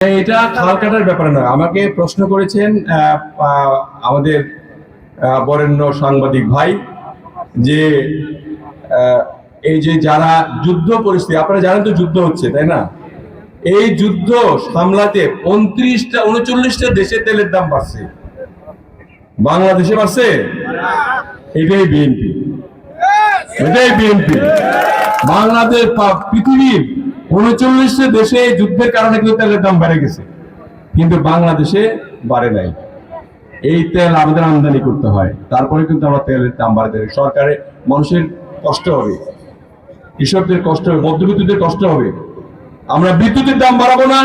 এটা খাল কাটার ব্যাপারে না, আমাকে প্রশ্ন করেছেন আমাদের বরেণ্য সাংবাদিক ভাই যে এই যে যারা যুদ্ধ পরিস্থিতি, আপনারা জানেন তো যুদ্ধ হচ্ছে তাই না, এই যুদ্ধ সামলাতে 39টা দেশে তেলের দাম বাড়ছে, বাংলাদেশে বাড়ছে? এটাই বিএনপি, বাংলাদেশ পৃথিবীর 39টা দেশে যুদ্ধের কারণে কিন্তু তেলের দাম বেড়ে গেছে, কিন্তু বাংলাদেশে বাড়ে নাই। এই তেল আমাদের আমদানি করতে হয়, তারপরে কিন্তু আমরা তেলের দাম বাড়াতে হবে। সরকারের মানুষের কষ্ট হবে, কৃষকদের কষ্ট হবে, মধ্যবিত্তদের কষ্ট হবে। আমরা বিদ্যুতের দাম বাড়াবো না,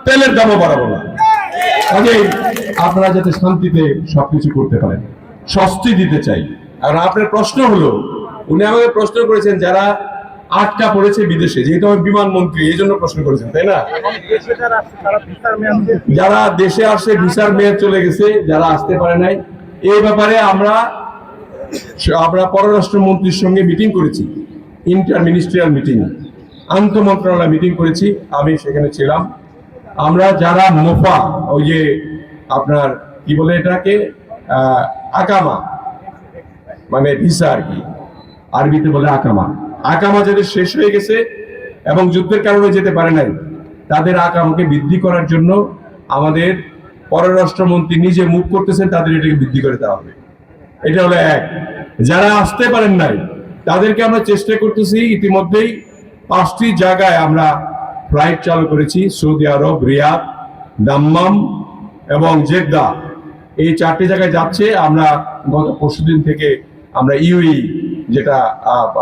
তেলের দামও বাড়াবো না। কাজেই আপনারা যাতে শান্তিতে সবকিছু করতে পারেন, স্বস্তি দিতে চাই। আর আপনার প্রশ্ন হলো, উনি আমাকে প্রশ্ন করেছেন যারা আটকা পড়েছে বিদেশে, যেহেতু আমি বিমান মন্ত্রী এই জন্য প্রশ্ন করেছেন তাই না, যারা দেশে আসে ভিসার মেয়াদ চলে গেছে, যারা আসতে পারে নাই, এই ব্যাপারে আমরা পররাষ্ট্রমন্ত্রীর সঙ্গে মিটিং করেছি, ইন্টার মিনিস্ট্রিয়াল মিটিং, আন্তঃ মন্ত্রণালয় মিটিং করেছি, আমি সেখানে ছিলাম। আমরা যারা মোফা, ওই যে আপনার কি বলে এটাকে, আকামা মানে ভিসা আর কি, আরবিতে বলে আকামা, আকামা যাদের শেষ হয়ে গেছে এবং যুদ্ধের কারণে যেতে পারে নাই, তাদের আকামাকে বৃদ্ধি করার জন্য আমাদের পররাষ্ট্রমন্ত্রী নিজে মুভ করতেছেন, তাদের এটাকে বৃদ্ধি করে দেওয়া হবে। এটা হলো এক। যারা আসতে পারেন নাই তাদেরকে আমরা চেষ্টা করতেছি, ইতিমধ্যেই 5টি জায়গায় আমরা ফ্লাইট চালু করেছি, সৌদি আরব, রিয়াদ, দাম্মাম এবং জেদ্দা, এই 4টি জায়গায় যাচ্ছে। আমরা গত পরশুদিন থেকে আমরা ইউই যেটা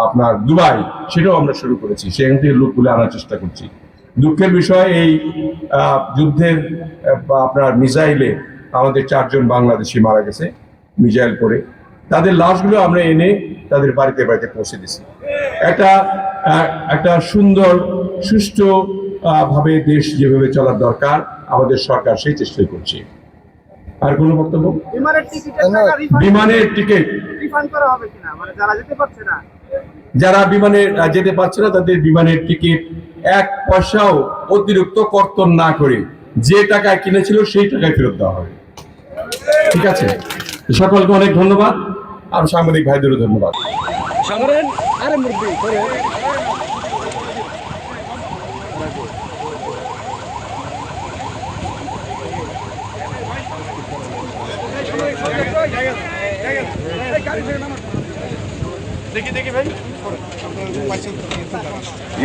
আপনার দুবাই, সেটাও আমরা শুরু করেছি, সেখান থেকে লোকগুলো আনার চেষ্টা করছি। দুঃখের বিষয়, এই যুদ্ধের আপনার মিসাইলে আমাদের 4 জন বাংলাদেশি মারা গেছে মিসাইল করে, তাদের লাশগুলো আমরা এনে তাদের বাড়িতে বাড়িতে পৌঁছে দিছি। একটা সুন্দর সুষ্ঠু ভাবে দেশ যেভাবে চলার দরকার, আমাদের সরকার সেই চেষ্টাই করছে। আর কোনো বক্তব্য? বিমানের টিকিট রিফান্ড করা হবে কিনা, মানে যারা যেতে পারছে না, যারা বিমানে যেতে পারছে না, তাদের বিমানের টিকিট 1 পয়সাও অতিরিক্ত কর্তন না করে যে টাকায় কিনেছিল সেই টাকায় ফেরত দেওয়া হবে। ঠিক আছে, সকলকে অনেক ধন্যবাদ, আর সাংবাদিক ভাইদেরও ধন্যবাদ।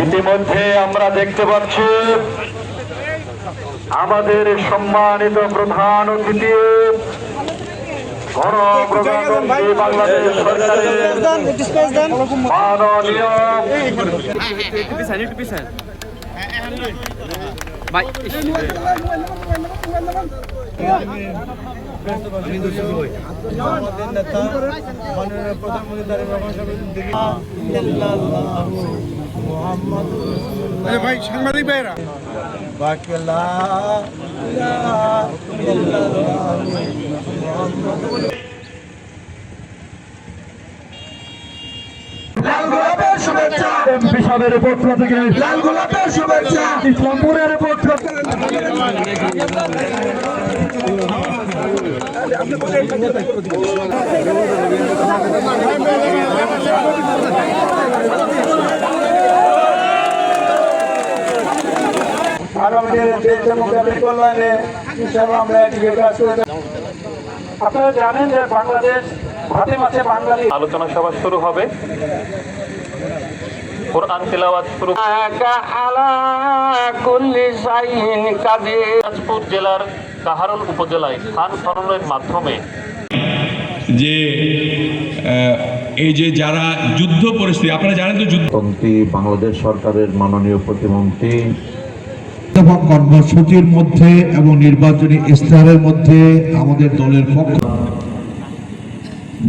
ইতিমধ্যে আমরা দেখতে পাচ্ছি আমাদের সম্মানিত প্রধান অতিথি গণপ্রজাতন্ত্রী বাংলাদেশ সরকারের মাননীয় ভাই সাংবাদিক ভাইরা সাহেবের পক্ষ থেকে লাল গোলাপের শুভেচ্ছা, ইসলামপুরের পক্ষ থেকে আপনারা জানেন যে বাংলাদেশ হাতে মাঝে বাঙালি আলোচনা সভা শুরু হবে, কোরআন তেলাওয়াত শুরু। দিনাজপুর জেলার কাহারোল উপজেলায় খান খননের মাধ্যমে যে এই যে যারা যুদ্ধ পরিস্থিতি, আপনারা জানেন তো যুদ্ধ, বাংলাদেশ সরকারের মাননীয় প্রতিমন্ত্রী কর্মসূচির মধ্যে এবং নির্বাচনী ইশতেহারের মধ্যে আমাদের দলের পক্ষ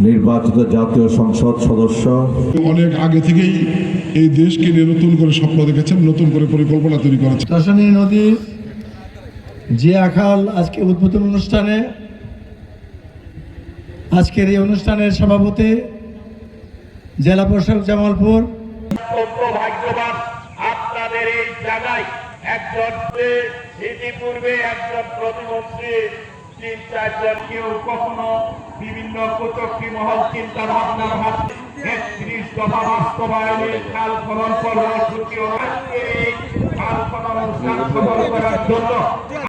নির্বাচিত জাতীয় সংসদ সদস্য অনেক আগে থেকেই এই দেশকে নিয়ে নতুন করে স্বপ্ন দেখেছেন, নতুন করে পরিকল্পনা তৈরি করেছেন। দশানী নদী জিয়া খাল আজকে উদ্বোধন অনুষ্ঠানে, আজকের এই অনুষ্ঠানের সভাপতি জেলা প্রশাসক জামালপুর। ভাগ্যবান আপনাদের এই জায়গায় একজন ইতিপূর্বে একজন প্রতিমন্ত্রী ৩-৪ কেউ কখনো বিভিন্ন কুচক্রী মহল চিন্তা ভাবনার হাতে ৩১ দফা বাস্তবায়নের খাল খনন কর্মসূচি ও খাল খনন করার জন্য